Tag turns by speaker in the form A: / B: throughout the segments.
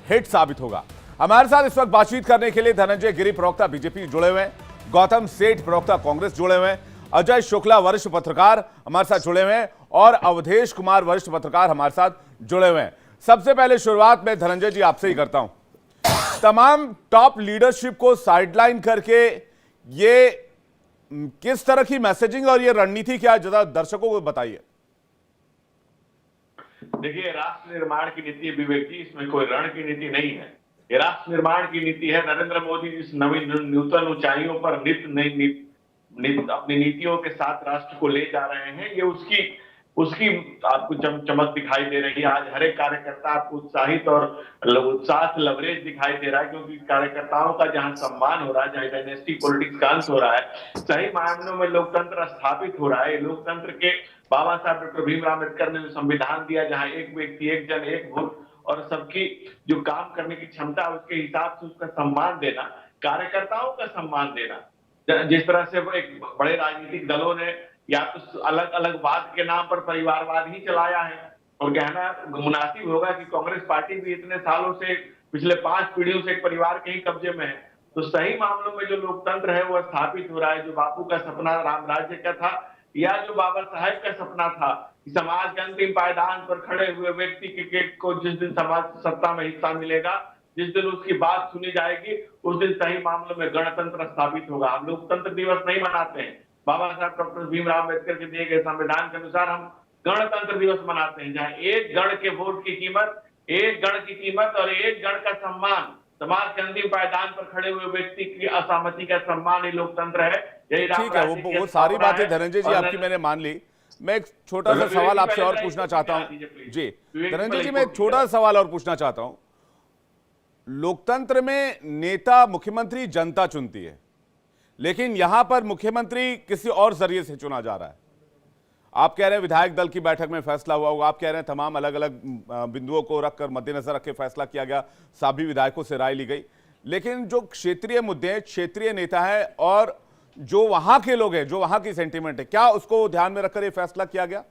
A: Hit साबित होगा। हमारे साथ इस वक्त बातचीत करने के लिए धनंजय गिरी प्रवक्ता बीजेपी जुड़े हुए हैं, गौतम सेठ प्रवक्ता कांग्रेस जुड़े हुए हैं, अजय शुक्ला वरिष्ठ पत्रकार हमारे साथ जुड़े हुए हैं और अवधेश कुमार वरिष्ठ पत्रकार हमारे साथ जुड़े हुए हैं। सबसे पहले शुरुआत में धनंजय जी आपसे ही करता हूं। तमाम टॉप लीडरशिप को साइडलाइन करके ये किस तरह की मैसेजिंग और ये रणनीति क्या है, जरा दर्शकों को बताइए।
B: देखिए, राष्ट्र निर्माण की नीति विवेक जी, इसमें कोई रण की नीति नहीं है। ये राष्ट्र निर्माण की नीति है। नरेंद्र मोदी जिस नूतन ऊंचाइयों पर अपनी नीतियों के साथ राष्ट्र को ले जा रहे हैं, ये उसकी आपको चमक दिखाई दे रही है। आज हर एक कार्यकर्ता आपको उत्साहित और उत्साह से लवरेज दिखाई दे रहा है, क्योंकि कार्यकर्ताओं का जहां सम्मान हो रहा है, जहां डायनेस्टी पॉलिटिक्स का अंत हो रहा है, सही मायनों में लोकतंत्र स्थापित हो रहा है। लोकतंत्र के बाबा साहब डॉक्टर भीमराव अम्बेडकर ने जो संविधान दिया, जहां एक व्यक्ति एक जन एक वोट और सबकी जो काम करने की क्षमता, उसके हिसाब से उसका सम्मान देना, कार्यकर्ताओं का सम्मान देना। जिस तरह से एक बड़े राजनीतिक दलों ने या तो अलग अलग वाद के नाम पर परिवारवाद ही चलाया है, और कहना मुनासिब होगा कि कांग्रेस पार्टी भी इतने सालों से, पिछले 5 पीढ़ियों से एक परिवार के ही कब्जे में है। तो सही मामलों में जो लोकतंत्र है वो स्थापित हो रहा है। जो बापू का सपना राम राज्य का था, या जो बाबा साहेब का सपना था कि समाज के अंतिम पायदान पर खड़े हुए व्यक्ति को जिस दिन समाज सत्ता में हिस्सा मिलेगा, जिस दिन उसकी बात सुनी जाएगी, उस दिन सही मामलों में गणतंत्र स्थापित होगा। हम लोकतंत्र दिवस नहीं मनाते हैं, बाबा साहब डॉक्टर भीमराव अम्बेडकर के दिए गए संविधान के अनुसार हम गणतंत्र दिवस मनाते हैं, जहां एक गण के वोट की कीमत, एक गण की कीमत और एक गण का सम्मान, समाज के अंतिम पायदान पर खड़े हुए व्यक्ति की असहमति का सम्मान ही लोकतंत्र है। यही
A: ठीक है, वो सारी बातें धनंजय जी आपकी मैंने मान ली। मैं एक छोटा सा सवाल आपसे और पूछना चाहता हूं। जी धनंजय जी, मैं एक छोटा सा सवाल और पूछना चाहता हूं। लोकतंत्र में नेता मुख्यमंत्री जनता चुनती है, लेकिन यहां पर मुख्यमंत्री किसी और जरिए से चुना जा रहा है। आप कह रहे हैं विधायक दल की बैठक में फैसला हुआ होगा, आप कह रहे हैं तमाम अलग अलग बिंदुओं को रखकर मद्देनजर रख के फैसला किया गया, सभी विधायकों से राय ली गई, लेकिन जो क्षेत्रीय मुद्दे हैं, क्षेत्रीय नेता है और जो वहां के लोग हैं, जो वहां की सेंटीमेंट है, क्या उसको ध्यान में रखकर यह फैसला किया गया?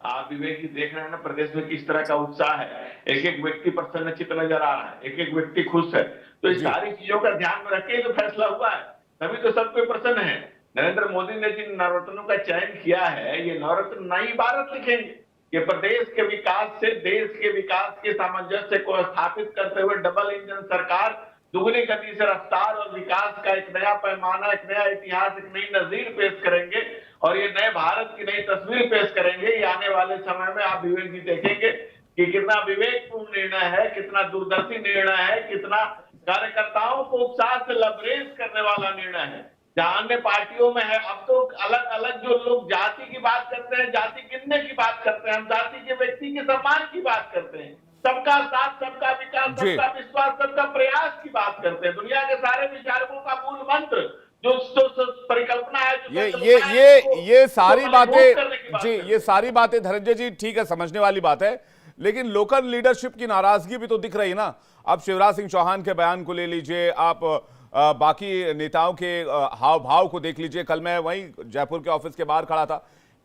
B: आप विवेक जी देख रहे हैं ना प्रदेश में किस तरह का उत्साह है। एक एक व्यक्ति प्रसन्नचित नजर आ रहा है, एक एक व्यक्ति खुश है। तो इस सारी चीजों का ध्यान में रख के जो फैसला हुआ है, तभी तो सब कोई प्रसन्न है। नरेंद्र मोदी ने जिन नवरत्नों का चयन किया है, ये नवरत्न नई भारत लिखेंगे। ये प्रदेश के विकास से देश के विकास के सामंजस्य को स्थापित करते हुए डबल इंजन सरकार दुगनी गति से रफ्तार और विकास का एक नया पैमाना, एक नया इतिहास, एक नई नजीर पेश करेंगे, और ये नए भारत की नई तस्वीर पेश करेंगे। ये आने वाले समय में आप विवेक जी देखेंगे कि कितना विवेकपूर्ण निर्णय है, कितना दूरदर्शी निर्णय है, कितना कार्यकर्ताओं को उत्साह से लबरेज करने वाला निर्णय है। जहां अन्य पार्टियों में है, अब तो अलग अलग जो लोग जाति की बात करते हैं, जाति गिनने की बात करते हैं, हम जाति के व्यक्ति के सम्मान की बात करते हैं, सबका साथ, सबका विकास, सबका विश्वास, सबका प्रयास की बात करते हैं। दुनिया के सारे विचारकों का मूल मंत्र जो परिकल्पना है,
A: ये सारी बातें जी, ये सारी बातें धनंजय जी ठीक है, समझने वाली बात है, लेकिन लोकल लीडरशिप की नाराजगी भी तो दिख रही है ना। अब शिवराज सिंह चौहान के बयान को ले लीजिए, आप बाकी नेताओं के हाव भाव को देख लीजिए। कल मैं वहीं जयपुर के ऑफिस के बाहर खड़ा था,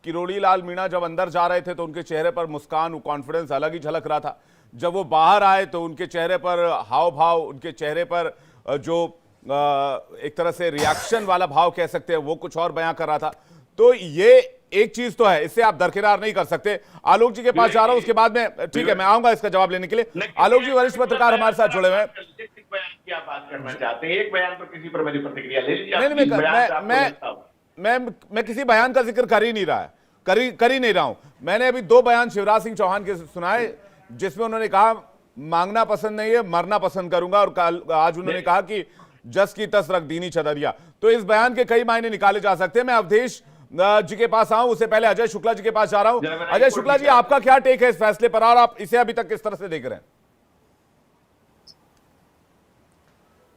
A: किरोड़ी लाल मीणा जब अंदर जा रहे थे तो उनके चेहरे पर मुस्कान, कॉन्फिडेंस अलग ही झलक रहा था। जब वो बाहर आए तो उनके चेहरे पर हाव भाव, उनके चेहरे पर जो एक तरह से रिएक्शन वाला भाव कह सकते हैं, वो कुछ और बयां कर रहा था। तो ये एक चीज तो है, इससे आप दरकिनार नहीं कर सकते। आलोक जी के पास जा रहा हूं, उसके बाद में ठीक है मैं आऊंगा इसका जवाब लेने के लिए। आलोक जी वरिष्ठ पत्रकार हमारे साथ जुड़े हुए हैं।
B: क्या बात करना चाहते हैं? एक बयान पर किसी पर मेरी प्रतिक्रिया ले लीजिए।
A: मैं किसी बयान का जिक्र कर ही नहीं रहा है, कर ही नहीं रहा हूं। मैंने अभी 2 बयान शिवराज सिंह चौहान के सुनाए, जिसमें उन्होंने कहा मांगना पसंद नहीं है, मरना पसंद करूंगा, और आज उन्होंने कहा कि जस की तस रख दीनी चदरिया। तो इस बयान के कई मायने निकाले जा सकते हैं। मैं अवधेश जी के पास आऊं, उससे पहले अजय शुक्ला जी के पास जा रहा हूं। अजय शुक्ला जी, आपका क्या टेक है इस फैसले पर, और आप इसे अभी तक किस तरह से देख रहे हैं?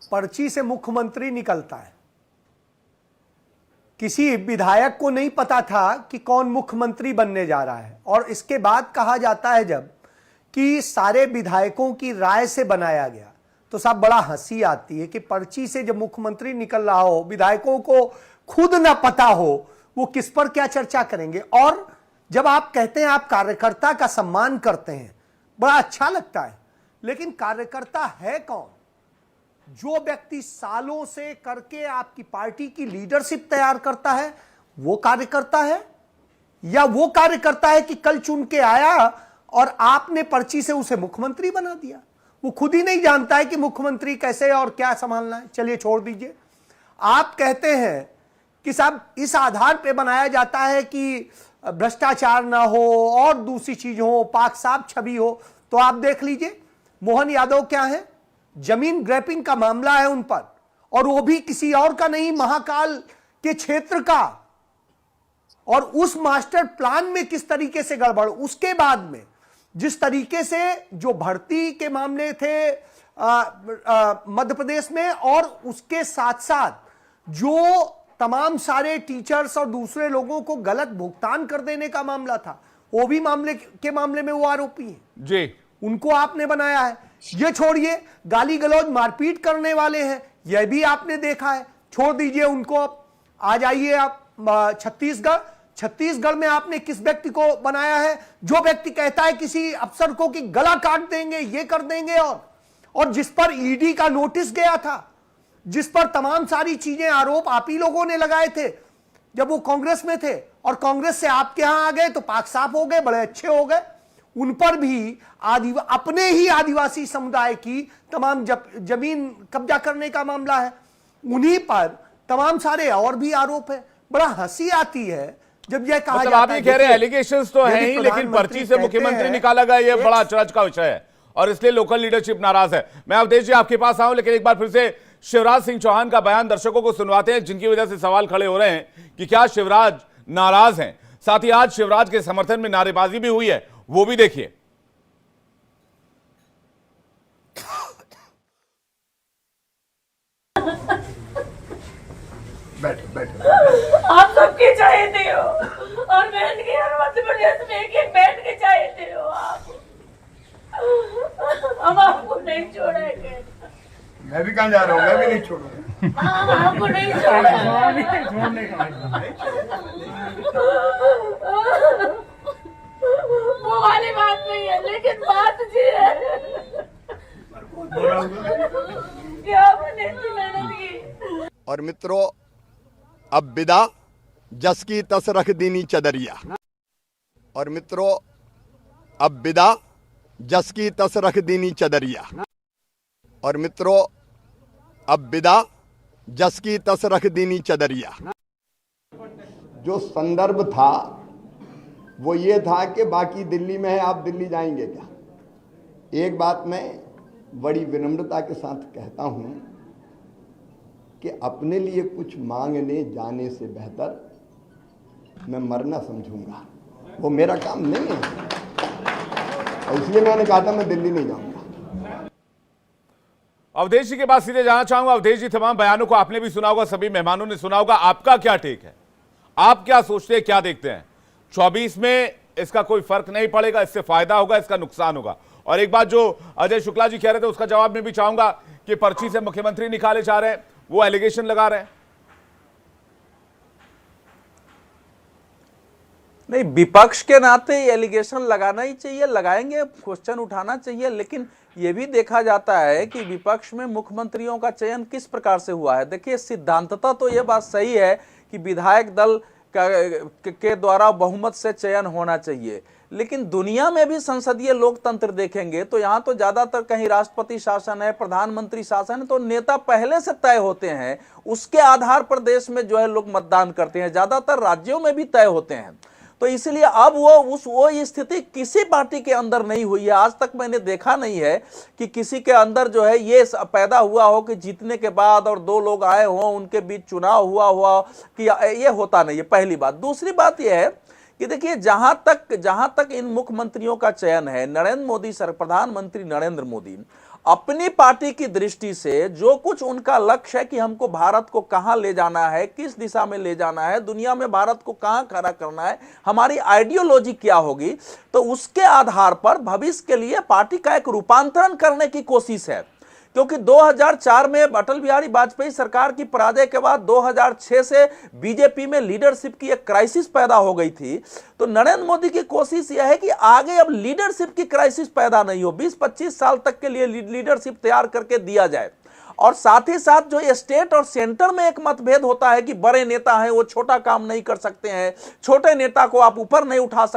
C: पर्ची से मुख्यमंत्री निकलता है। किसी विधायक को नहीं पता था कि कौन मुख्यमंत्री बनने जा रहा है, और इसके बाद कहा जाता है जब कि सारे विधायकों की राय से बनाया गया, तो साहब बड़ा हंसी आती है कि पर्ची से जब मुख्यमंत्री निकल रहा हो, विधायकों को खुद ना पता हो, वो किस पर क्या चर्चा करेंगे। और जब आप कहते हैं आप कार्यकर्ता का सम्मान करते हैं, बड़ा अच्छा लगता है लेकिन कार्यकर्ता है कौन? जो व्यक्ति सालों से करके आपकी पार्टी की लीडरशिप तैयार करता है वो कार्यकर्ता है, या वो कार्यकर्ता है कि कल चुन के आया और आपने पर्ची से उसे मुख्यमंत्री बना दिया? वो खुद ही नहीं जानता है कि मुख्यमंत्री कैसे और क्या संभालना है। चलिए छोड़ दीजिए। आप कहते हैं कि साहब इस आधार पे बनाया जाता है कि भ्रष्टाचार ना हो और दूसरी चीज हो, पाक साफ छवि हो, तो आप देख लीजिए मोहन यादव क्या है, जमीन ग्रैपिंग का मामला है उन पर, और वो भी किसी और का नहीं, महाकाल के क्षेत्र का। और उस मास्टर प्लान में किस तरीके से गड़बड़, उसके बाद में जिस तरीके से जो भर्ती के मामले थे मध्य प्रदेश में, और उसके साथ साथ जो तमाम सारे टीचर्स और दूसरे लोगों को गलत भुगतान कर देने का मामला था, वो भी मामले में वो आरोपी हैं
A: जी,
C: उनको आपने बनाया है। ये छोड़िए, गाली गलौज मारपीट करने वाले हैं, यह भी आपने देखा है, छोड़ दीजिए उनको। आ जाइए आप छत्तीसगढ़ में आपने किस व्यक्ति को बनाया है? जो व्यक्ति कहता है किसी अफसर को कि गला काट देंगे, ये कर देंगे, और जिस पर ईडी का नोटिस गया था, जिस पर तमाम सारी चीजें आरोप आप ही लोगों ने लगाए थे जब वो कांग्रेस में थे, और कांग्रेस से आपके यहां आ गए तो पाक साफ हो गए, बड़े अच्छे हो गए। उन पर भी अपने ही आदिवासी समुदाय की तमाम जमीन कब्जा करने का मामला है, उन्हीं पर तमाम सारे और भी आरोप है। बड़ा हंसी आती है जब यह कहा
A: मतलब
C: जाता
A: आप
C: है,
A: ये कह रहे हैं एलिगेशंस तो है ही, लेकिन पर्ची से मुख्यमंत्री निकाला गया, ये बड़ा अचरज का विषय है और इसलिए लोकल लीडरशिप नाराज है। मैं अवधेश जी आपके पास आऊं, लेकिन एक बार फिर से शिवराज सिंह चौहान का बयान दर्शकों को सुनवाते हैं, जिनकी वजह से सवाल खड़े हो रहे हैं कि क्या शिवराज नाराज हैं। साथ ही आज शिवराज के समर्थन में नारेबाजी भी हुई है, वो भी देखिए।
D: आप सबके चाहते हो और बहन के हर मध्य प्रदेश में एक बैठ के चाहते हो आप। हम आपको नहीं छोड़ेंगे।
E: मैं भी कहाँ जा रहा हूँ, मैं भी नहीं छोड़ूंगा।
D: हम आपको नहीं छोड़ेंगे। वो वाली बात नहीं है, लेकिन बात ये है कि आपने इतनी मेहनत की।
E: और मित्रों, अब विदा जस की तस रख दीनी चदरिया। और मित्रों, अब विदा जस की तस रख दीनी चदरिया। और मित्रों, अब विदा जस की तस रख दीनी चदरिया। जो संदर्भ था वो ये था कि बाकी दिल्ली में है, आप दिल्ली जाएंगे क्या? एक बात मैं बड़ी विनम्रता के साथ कहता हूं कि अपने लिए कुछ मांगने जाने से बेहतर मैं मरना समझूंगा, वो मेरा काम नहीं है, और इसलिए मैंने कहा था मैं दिल्ली नहीं जाऊंगा।
A: अवधेश जी के पास सीधे जाना चाहूंगा। अवधेश जी, तमाम बयानों को आपने भी सुना होगा, सभी मेहमानों ने सुना होगा, आपका क्या टेक है? आप क्या सोचते हैं, क्या देखते हैं? 24 में इसका कोई फर्क नहीं पड़ेगा, इससे फायदा होगा, इसका नुकसान होगा? और एक बात जो अजय शुक्ला जी कह रहे थे उसका जवाब मैं भी चाहूंगा कि पर्ची से मुख्यमंत्री निकाले जा रहे हैं, वो एलिगेशन लगा रहे हैं।
F: नहीं, विपक्ष के नाते एलिगेशन लगाना ही चाहिए, लगाएंगे, क्वेश्चन उठाना चाहिए, लेकिन यह भी देखा जाता है कि विपक्ष में मुख्यमंत्रियों का चयन किस प्रकार से हुआ है। देखिए, सिद्धांततः तो यह बात सही है कि विधायक दल के द्वारा बहुमत से चयन होना चाहिए, लेकिन दुनिया में भी संसदीय लोकतंत्र देखेंगे तो यहाँ तो ज्यादातर कहीं राष्ट्रपति शासन है, प्रधानमंत्री शासन है, तो नेता पहले से तय होते हैं, उसके आधार पर देश में जो है लोग मतदान करते हैं, ज्यादातर राज्यों में भी तय होते हैं। तो इसलिए अब वो स्थिति किसी पार्टी के अंदर नहीं हुई है। आज तक मैंने देखा नहीं है कि किसी के अंदर जो है ये पैदा हुआ हो कि जीतने के बाद और दो लोग आए हों, उनके बीच चुनाव हुआ कि ये होता नहीं है, पहली बात। दूसरी बात यह है कि देखिए, जहां तक इन मुख्यमंत्रियों का चयन है, नरेंद्र मोदी प्रधानमंत्री नरेंद्र मोदी अपनी पार्टी की दृष्टि से जो कुछ उनका लक्ष्य है कि हमको भारत को कहां ले जाना है, किस दिशा में ले जाना है, दुनिया में भारत को कहां खड़ा करना है, हमारी आइडियोलॉजी क्या होगी, तो उसके आधार पर भविष्य के लिए पार्टी का एक रूपांतरण करने की कोशिश है। क्योंकि 2004 में अटल बिहारी वाजपेयी सरकार की पराजय के बाद 2006 से बीजेपी में लीडरशिप की एक क्राइसिस पैदा हो गई थी। तो नरेंद्र मोदी की कोशिश यह है कि आगे अब लीडरशिप की क्राइसिस पैदा नहीं हो, 20-25 साल तक के लिए लीडरशिप तैयार करके दिया जाए। और साथ ही साथ जो स्टेट और सेंटर में एक मतभेद होता है कि बड़े नेता हैं वो छोटा काम नहीं कर सकते हैं, छोटे नेता को आप ऊपर नहीं उठा सकते।